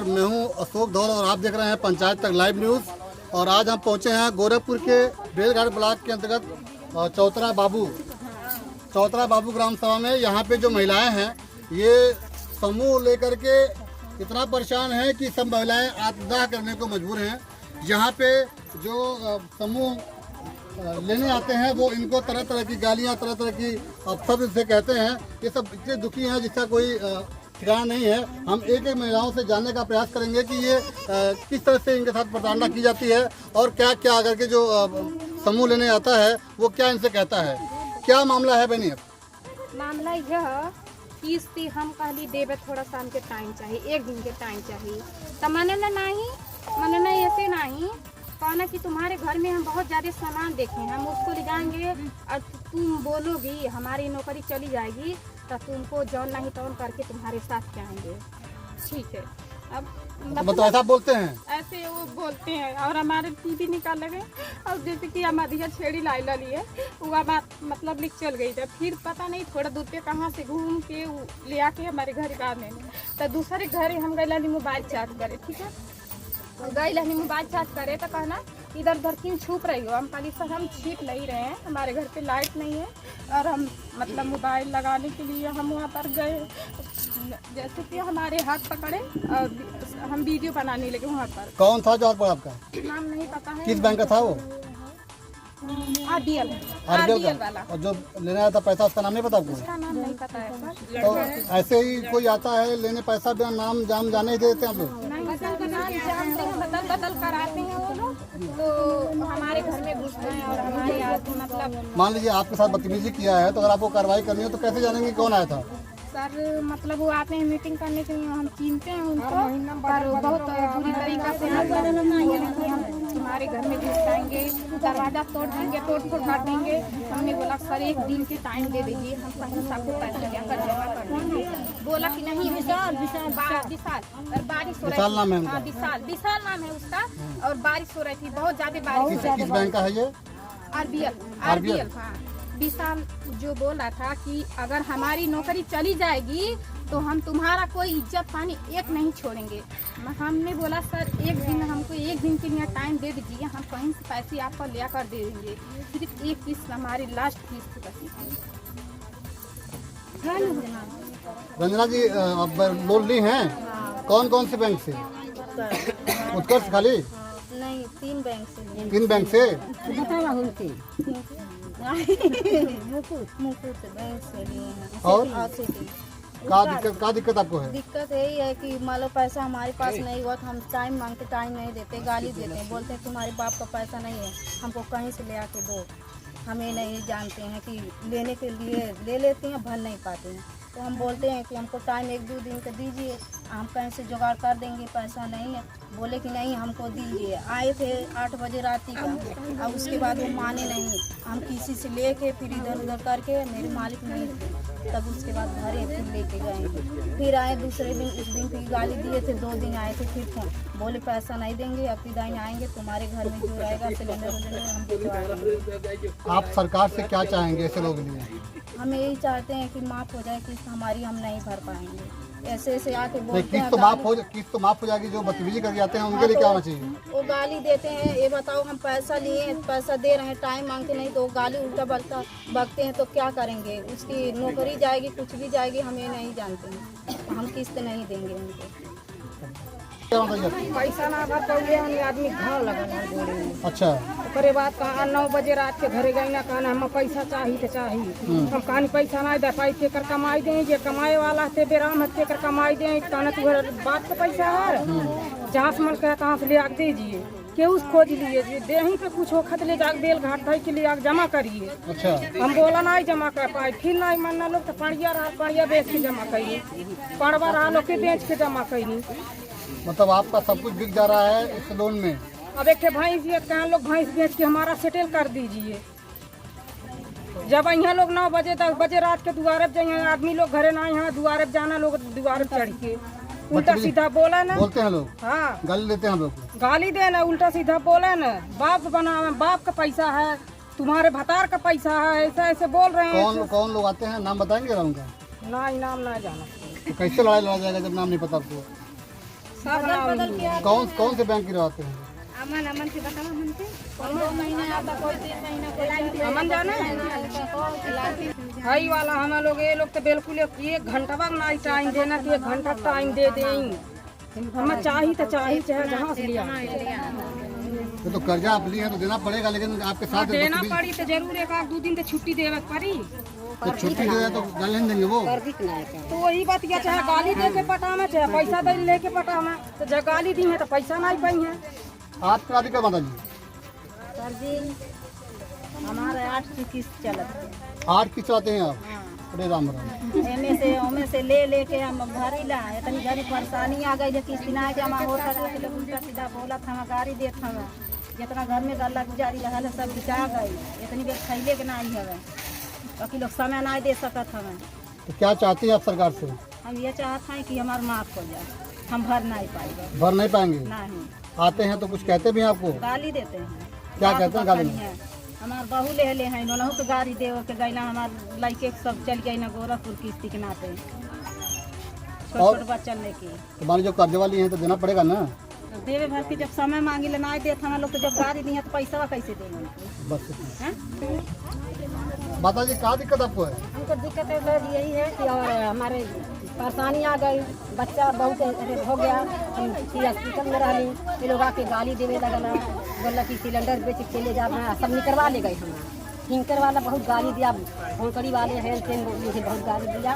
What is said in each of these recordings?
मैं हूं अशोक धौल और आप देख रहे हैं पंचायत तक लाइव न्यूज़। और आज हम पहुंचे हैं गोरखपुर के बेलघाट ब्लॉक के अंतर्गत चौतरा बाबू ग्राम सभा में। यहाँ पे जो महिलाएं हैं ये समूह लेकर के इतना परेशान है कि सब महिलाएं आत्मदाह करने को मजबूर हैं। यहाँ पे जो समूह लेने आते हैं वो इनको तरह तरह की गालियाँ, तरह तरह की अपशब्द इनसे कहते हैं। ये सब इतने दुखी हैं जिसका कोई ठिकाना नहीं है। हम एक एक महिलाओं से जानने का प्रयास करेंगे कि ये किस तरह से इनके साथ प्रताड़ना की जाती है और क्या क्या अगर के जो समूह लेने आता है वो क्या इनसे कहता है। क्या मामला है बहनी? मामला यह कि हम कहली देवे थोड़ा सा हमके टाइम चाहिए, एक दिन के टाइम चाहिए। तो मनना ऐसे नहीं कहना कि तुम्हारे घर में हम बहुत ज़्यादा सामान देखे, हम उसको ले जाएंगे और तुम बोलोगी हमारी नौकरी चली जाएगी तो तुमको जौन नहीं तौन करके तुम्हारे साथ जाएंगे। ठीक है, अब मतलब ऐसा बोलते हैं, ऐसे वो बोलते हैं और हमारे टीवी निकाल लगे और जैसे कि हमारी छेड़ी लाई लिए वो बात मतलब लिख चल गई थी। फिर पता नहीं थोड़ा दूर पे कहाँ से घूम के ले आके हमारे घर आने में तो दूसरे घर हम गए मोबाइल चार्ज करे। ठीक है, गई मोबाइल चार्ज करे तो कहना इधर उधर क्यों छुप रही हो। हम कहली सर हम छिप नहीं रहे हैं, हमारे घर पे लाइट नहीं है और हम मतलब मोबाइल लगाने के लिए हम वहाँ पर गए। जैसे कि हमारे हाथ पकड़े और हम वीडियो बनाने लगे वहाँ पर। कौन था जो पर आपका नाम नहीं पता है। किस बैंक का था वो? आरबीएल वाला। और जो लेने आया था पैसा उसका नाम नहीं पता आपको? उसका नाम नहीं पता है सर। तो ऐसे ही कोई आता है लेने पैसा बिना नाम जाम जाने ही देते हैं आप लोग? नहीं सर, नाम जानते हैं, बदल कराते हैं वो लोग तो हमारे घर में घुसते हैं और हमारे यहाँ मतलब मान लीजिए आपके साथ बदतमीजी किया है तो अगर आपको कार्रवाई करनी हो तो कैसे जानेंगे कौन आया था? सर मतलब वो आते हैं मीटिंग करने के लिए, हम चिनते हैं उनको पर बहुत बुरी तरीका से हमारे घर में घुस जाएंगे, दरवाजा तोड़ देंगे, तोड़ फोड़ कर देंगे। हमने बोला सर एक दिन के टाइम दे दीजिए, हम कहीं से आपको पैसा क्या कर जमा कर देंगे। बोला कि नहीं विशाल और बारिश हो रही थी। विशाल नाम है उसका और बारिश हो रही थी, बहुत ज्यादा बारिश। किस बैंक का है ये? आरबीएल। हाँ, विशाल जो बोल रहा था कि अगर हमारी नौकरी चली जाएगी तो हम तुम्हारा कोई इज्जत पानी एक नहीं छोड़ेंगे। हमने बोला सर एक दिन हमको एक दिन के लिए टाइम दे दीजिए, हम कहीं से पैसे आपको ले कर दे देंगे। सिर्फ एक किस्त हमारी लास्ट किस्त बची। रंजना जी अब लोन ली हैं? कौन कौन से बैंक से? उत्कर्ष खाली? नहीं, 3 बैंक से। 3 बैंक से? मुकुट बैंक से लिए हैं। और का दिक्कत आपको है? दिक्कत यही है कि मान लो पैसा हमारे पास नहीं हुआ तो हम टाइम मांगते टाइम नहीं देते, गाली देते हैं, बोलते हैं तुम्हारे बाप का पैसा नहीं है, हमको कहीं से ले आके दो। हमें नहीं जानते हैं कि लेने के लिए ले लेते हैं, भर नहीं पाते हैं। तो हम बोलते हैं कि हमको टाइम 1-2 दिन का दीजिए, हम कहीं से जुगाड़ कर देंगे, पैसा नहीं है। बोले कि नहीं हमको दीजिए। आए थे 8 बजे रात का और उसके बाद वो माने नहीं। हम किसी से लेके फिर इधर उधर करके मेरे मालिक नहीं थे, तब उसके बाद भरे फिर लेके गए। फिर आए दूसरे दिन, उस दिन फिर गाली दिए थे। 2 दिन आए थे फिर फोन बोले पैसा नहीं देंगे, अब दिन आएंगे तुम्हारे घर में जो रहेगा सिलेंडर हम भिजवाएंगे। आप सरकार से क्या चाहेंगे ऐसे लोगों के लिए? हम यही चाहते हैं कि माफ़ हो जाए, किस्त हमारी हम नहीं भर पाएंगे। ऐसे आके बोलते हैं किस्त तो माफ हो जाएगी। जो बदतमीजी कर जाते हैं उनके लिए क्या होना चाहिए? वो गाली देते हैं, ये बताओ हम पैसा लिए, पैसा दे रहे हैं, टाइम मांगते नहीं तो गाली उल्टा बकते हैं तो क्या करेंगे? उसकी नौकरी जाएगी, कुछ भी जाएगी, हम ये नहीं जानते हैं। हम किस्त नहीं देंगे उनको। पैसा ना भर पाए आदमी घाव लगा। अच्छा, ओकरे बाद कहा 9 बजे रात के घरे गई ना, कहना हम पैसा चाहिए तो चाहिए। हम कहानी पैसा नहीं दे पाई के कर कमाई दें, जे कमाए वाला थे बेराम हत्या कर कमाई दें। कहना तुम्हारे बाप का पैसा है, जहाँ से मन कहे तहाँ से ले आके दीजिए, केहू खोज लिए देही पे कुछ खत ले जाके बेल घाट भाई के लिए आग जमा करिए। अच्छा, हम बोला नहीं जमा कर पाए, फिर नहीं मानना लोग तो पड़िया बेच के जमा करिए, पड़वा रहा लोग के बेच के जमा करिए। मतलब आपका सब कुछ बिक जा रहा है इस लोन में? अब एक भैंस ये कहाँ लोग भैंस बेच के हमारा सेटल कर दीजिए। जब यहाँ लोग 9 बजे 10 बजे रात के दुआरे जाइए, आदमी लोग घरे ना यहाँ दुआरे जाना, लोग दुआरे चढ़ के उल्टा सीधा बोला ना, बोलते हैं लोग। हाँ, गाली देते हैं हम लोग, गाली देना, उल्टा सीधा बोला ना, बाप बना बाप का पैसा है, तुम्हारे भतार का पैसा है, ऐसा ऐसे बोल रहे हैं। कौन लोग आते हैं? नाम बताएंगे उनका? ना, इनाम ना जाना। तो कैसे लड़ा जाएगा जब नाम नहीं पता आपको? बदल के कौन से बैंक गिरवाते हैं? अमन से बताओ, अमन से कोई 2 महीना आता, कोई 3 महीना, कोई अमन जाना हई वाला हम लोग ये लोग तो बिल्कुल 1 घंटा नहीं टाइम देना कि 1 घंटा टाइम दे दें। हमें चाहिए तो चाहिए चाहे जहाँ से लिया तो कर्जा आप लिए हैं तो देना पड़ेगा, लेकिन आपके साथ देना पड़ी तो जरूर 1-2 दिन तो छुट्टी देवे पड़ी। तो छुट्टी दे तो गाली नहीं देंगे वो। तो वही बात या चाहे गाली दे के पटावे चाहे पैसा दे लेके पटावे, तो जब गाली दी है तो पैसा नहीं पाई है। आप करा दी माता जी? सर जी हमारे 8 की किस्त चलत है। 8 किस्त आते हैं आप? अरे राम राम। एमे से ले के हम भरी ला, इतनी घरी परेशानी आ गई, किस्त ना जमा हो सके तो उल्टा सीधा बोला था, गाड़ी देत हमें, जितना घर में गल्ला गुजारी रहल सब बिचा गई, इतनी बेर खैले के नहीं हवे, बाकी लोग समय नहीं दे सकत हमें। तो क्या चाहती है आप सरकार से? हम ये चाहते हैं कि हमारा माफ हो जाए, हम भर नहीं पाएंगे। भर नहीं पाएंगे? नहीं। आते हैं तो कुछ कहते भी हैं आपको? गाली देते हैं। क्या कहते हैं गाली में? हमार बहू ले हैं दोनों के गाड़ी दे के गई ना, हमार लड़के सब चल गई ना गोरखपुर किस्ती के नाते, छोट बच्चा लेके। तो मान लो जो कर्जे वाली हैं तो देना पड़ेगा ना? देवे भर के जब समय मांगी ले ना देते हम लोग, तो जब गाड़ी दी है तो पैसा कैसे देंगे? बस माता जी क्या दिक्कत आपको है? हमको दिक्कत यही है कि और हमारे परेशानी आ गई, बच्चा बहुत हो गया, हम हॉस्पिटल में रही, ये लोग आके गाली देवे लगल, बोला कि सिलेंडर बेच के ले जा, सब निकलवा ले गए हमारा। हिंकर वाला बहुत गाली दिया, भोंकड़ी वाले हैं मुझे बहुत गाली दिया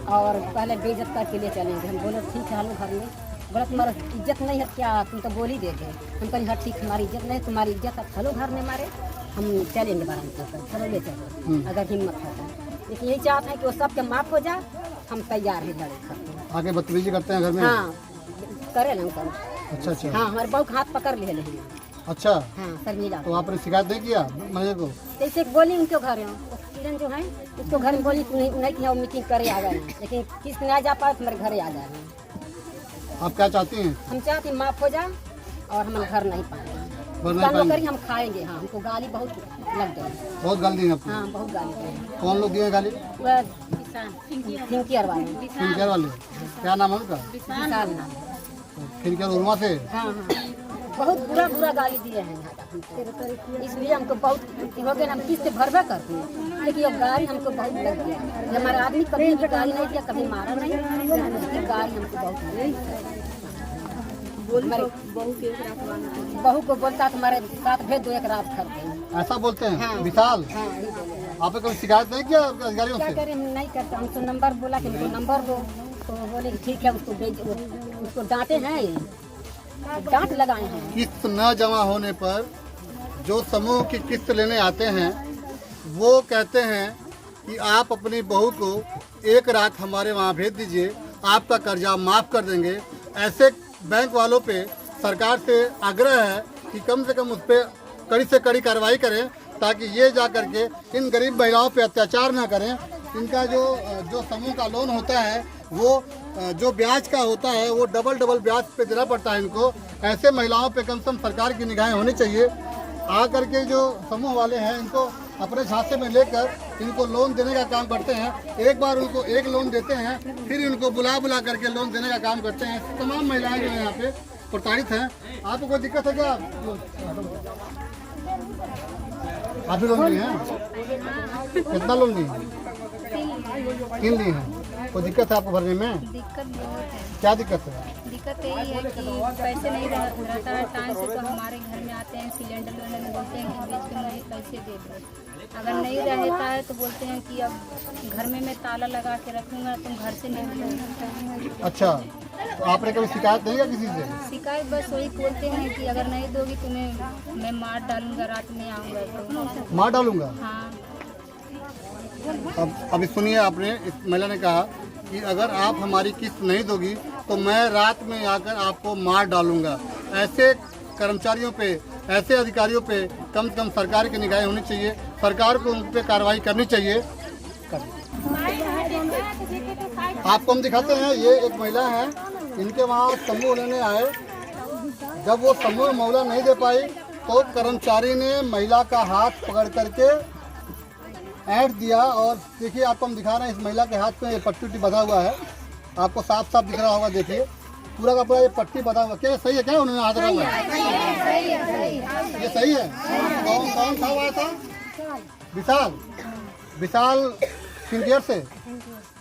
और पहले बेइज्जत करके ले चलेंगे। हम बोले ठीक है हलो घर में, बोला तुम्हारा इज्जत नहीं है क्या, तुम तो बोली देते। हम कहीं हाँ ठीक हमारी इज्जत नहीं, तुम्हारी इज्जत अब चलो घर में मारे, हम चलेंगे बारात पर, चलो ले चलो अगर हिम्मत है तो। लेकिन यही चाहते हैं कि वो सबके माफ हो जाए, हम तैयार हैं लड़े करते हैं। आगे बदतमीजी करते हैं घर में? हाँ करे ना कर। अच्छा अच्छा। हाँ हमारे बहू का हाथ पकड़ ले हैं। अच्छा। हाँ सर मिला। तो आपने शिकायत नहीं किया मैनेजर को? जैसे बोली उनके घर है, किरण जो है उसको घर में बोली नहीं कि मीटिंग करे आ गए, लेकिन किस नहीं जा पाए हमारे घर आ जा रहे हैं। आप क्या चाहती हैं? हम चाहते हैं माफ हो जाए और हम घर नहीं पाएंगे, करी हम खाएंगे। हाँ हमको गाली बहुत लग गई। बहुत गाली दी आपको? हाँ बहुत गाली दी। कौन लोग दिए गाली? फिंकियर वाले। फिंकियर वाले? क्या नाम है उनका? विशाल नाम। फिंकियर उर्मा से? हाँ हाँ बहुत बुरा गाली दिए हैं यहाँ, इसलिए हमको बहुत हो गया, हम किस्त भरवा करते हैं, लेकिन ये गाड़ी हमको बहुत लग गया। हमारा आदमी कभी भी गाड़ी नहीं दिया, कभी मारा नहीं, उसकी गाड़ी हमको बहुत बहू को बोलता तुम्हारे साथ भेज दो, एक रात करते। ऐसा बोलते हैं? हाँ। विशाल हाँ आपने कोई शिकायत नहीं किया अधिकारियों क्या से? करें, नहीं करते। हमको नंबर बोला कि हमको नंबर दो, तो बोले कि ठीक है उसको भेज, उसको डांटे हैं, डांट लगाए हैं। किस्त न जमा होने पर जो समूह की किस्त लेने आते हैं वो कहते हैं कि आप अपनी बहू को एक रात हमारे वहाँ भेज दीजिए, आपका कर्जा माफ़ कर देंगे। ऐसे बैंक वालों पे सरकार से आग्रह है कि कम से कम उस पर कड़ी से कड़ी कार्रवाई करें, ताकि ये जा करके इन गरीब महिलाओं पे अत्याचार ना करें। इनका जो समूह का लोन होता है वो जो ब्याज का होता है वो डबल ब्याज पे देना पड़ता है इनको। ऐसे महिलाओं पे कम से कम सरकार की निगाहें होनी चाहिए। आ करके जो समूह वाले हैं इनको अपने झांसे में लेकर इनको लोन देने का काम करते हैं। एक बार उनको एक लोन देते हैं, फिर इनको बुला करके लोन देने का काम करते हैं। तमाम महिलाएं जो यहाँ पे प्रताड़ित हैं। आपको कोई दिक्कत है क्या? आप भी लोन लिए हैं? कितना लोन लिए? 3 लिए हैं। कोई दिक्कत है आपको भरने में? दिक्कत बहुत है। क्या दिक्कत है? दिक्कत यही है कि पैसे नहीं रहता है टाइम से, तो हमारे घर में आते हैं सिलेंडर में बोलते हैं कि बेच के मुझे पैसे दे दो। अगर नहीं रहता है तो बोलते हैं कि अब घर में मैं ताला लगा के रखूँगा, तुम घर से नहीं निकलो। अच्छा, तो आपने कभी शिकायत नहीं किया किसी से? शिकायत बस वही बोलते हैं कि अगर नहीं दोगी तुम्हें मैं मार डालूंगा, रात में आऊँगा तो। मार डालूंगा? हाँ। अब अभी सुनिए, आपने इस महिला ने कहा कि अगर आप हमारी किस्त नहीं दोगी तो मैं रात में आकर आपको मार डालूंगा। ऐसे कर्मचारियों पे, ऐसे अधिकारियों पे कम से कम सरकार की निगाहें होनी चाहिए। सरकार को उन पे कार्रवाई करनी चाहिए। आपको हम दिखाते हैं, ये एक महिला है, इनके वहाँ समूह लेने आए। जब वो समूह महिला नहीं दे पाई तो कर्मचारी ने महिला का हाथ पकड़ करके ऐंठ दिया। और देखिए, आपको हम दिखा रहे हैं, इस महिला के हाथ में पट्टी बंधा हुआ है, आपको साफ साफ दिख रहा होगा। देखिए, पूरा का पूरा ये पट्टी बता हुआ क्या सही है क्या उन्होंने हाथ रखा हुआ है? ये सही है। कौन था हुआ था? विशाल फिनकेयर से।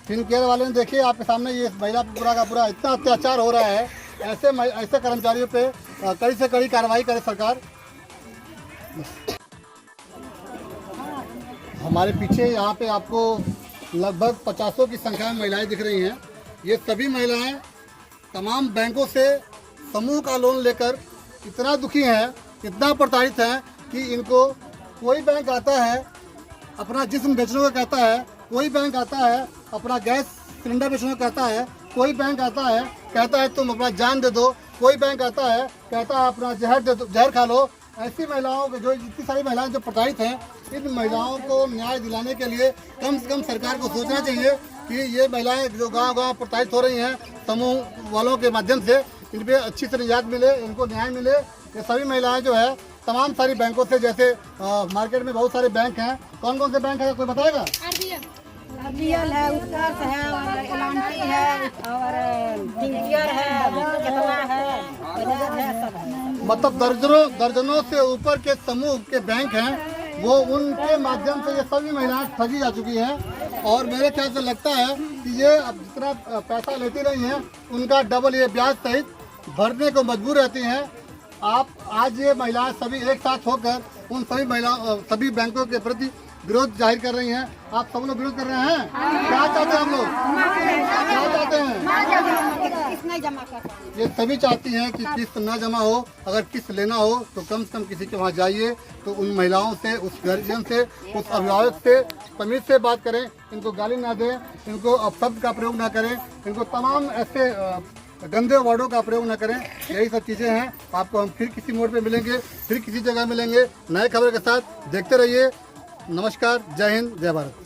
फिनकेयर वाले ने देखिए आपके सामने ये महिला पर पूरा का पूरा इतना अत्याचार हो रहा है। ऐसे कर्मचारियों पे कड़ी से कड़ी कार्रवाई करे सरकार। हमारे पीछे यहाँ पे आपको लगभग 50 की संख्या में महिलाएं दिख रही हैं। ये सभी महिलाएं तमाम बैंकों से समूह का लोन लेकर इतना दुखी हैं, इतना प्रताड़ित हैं कि इनको कोई बैंक आता है अपना जिस्म बेचने को कहता है, कोई बैंक आता है अपना गैस सिलेंडर बेचने को कहता है, कोई बैंक आता है कहता है तुम अपना जान दे दो, कोई बैंक आता है कहता है अपना जहर दे दो, जहर खा लो। ऐसी महिलाओं को जो इतनी सारी महिलाएं जो प्रताड़ित हैं, इन महिलाओं को न्याय दिलाने के लिए कम से कम सरकार को सोचना चाहिए कि ये महिलाएं जो गांव-गांव प्रताड़ित हो रही हैं समूह वालों के माध्यम से, इन पर अच्छी तरह निजात मिले, इनको न्याय मिले। ये सभी महिलाएं जो है तमाम सारी बैंकों से, जैसे मार्केट में बहुत सारे बैंक हैं, कौन कौन से बैंक है कोई बताएगा? RBL है, उत्कर्ष है, और एलांटी है, और फिनकेयर है, केतवा है, बजाज है, सब है। मतलब दर्जनों से ऊपर के समूह के बैंक हैं, वो उनके माध्यम से ये सभी महिलाएं ठगी जा चुकी हैं। और मेरे ख्याल से लगता है कि ये अब जितना पैसा लेती रही हैं उनका डबल ये ब्याज सहित भरने को मजबूर रहती हैं। आप आज ये महिलाएं सभी एक साथ होकर उन सभी बैंकों के प्रति विरोध जाहिर कर रही हैं। आप सब लोग विरोध कर रहे हैं? क्या चाहते हैं हम लोग? क्या चाहते हैं? ये सभी चाहती हैं कि किस्त न जमा हो। अगर किस्त लेना हो तो कम से कम किसी के वहाँ जाइए, तो उन महिलाओं से, उस गार्जियन से, उस अभिभावक से तमीज से बात करें, इनको गाली ना दें, इनको अपशब्द का प्रयोग ना करें, इनको तमाम ऐसे गंदे वर्डों का प्रयोग न करें। यही सब चीज़ें हैं। आपको हम फिर किसी मोड़ पे मिलेंगे, फिर किसी जगह मिलेंगे नए खबर के साथ। देखते रहिए। नमस्कार, जय हिंद, जय भारत।